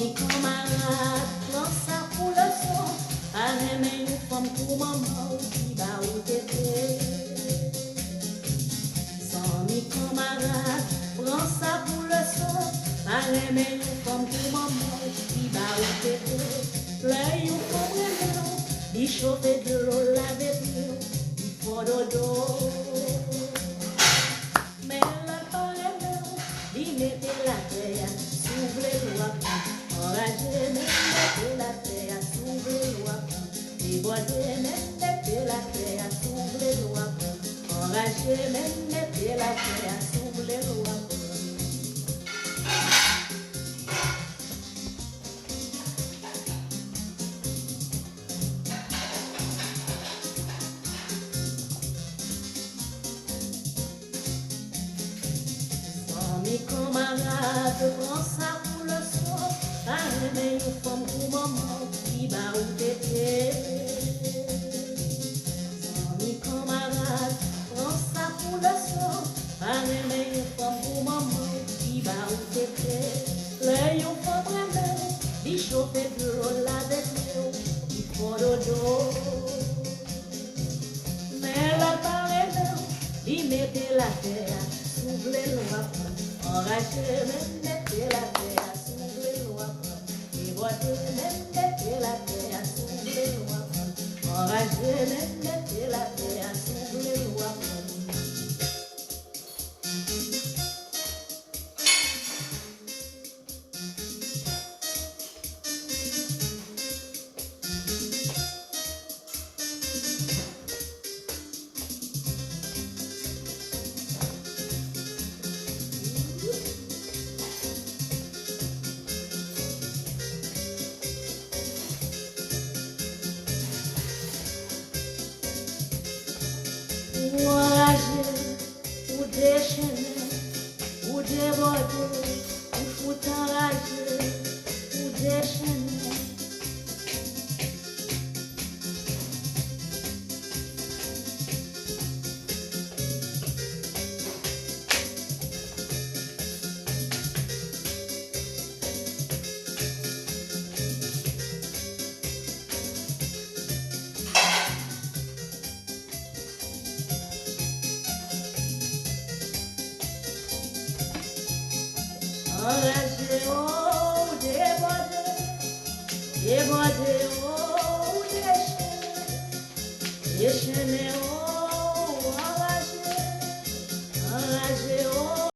mes camarades, prends ça pour le son. Arrêtez une femme pour maman qui va au tété. Sans mes camarades, prends ça pour le son. Arrêtez une femme pour maman qui va au tété. Play you for il chauffe de l'eau, lave l'eau, il faut dodo. Mais le parlement, il mettait la terre, s'ouvre les lois, enragé, mettait la terre, s'ouvre les lois, déboisé, mettait la terre, s'ouvre les lois, enragé, mettait la terre, s'ouvre les lois. Mes camarades, prends ça pour le soir, arrêtez une femme pour maman qui va au tété. Mes camarades, prends ça pour le soir, arrêtez une femme pour maman qui va au tété. Les yon font vraiment, il chauffe de l'eau, avec l'eau, il faut dodo. Mais la parole, il mettait la terre, s'ouvre les lois. Enragé, mettez la terre, s'ouvre les lois. Déboisé, mettez la terre, s'ouvre les lois. Enragé, mettez la terre, s'ouvre les lois. Ou déchaîner, ou déborder, ou foutre enrager, ou déchaîner. Enragé, oh, déborder, déborder, oh, déchaîner, déchaîner, oh.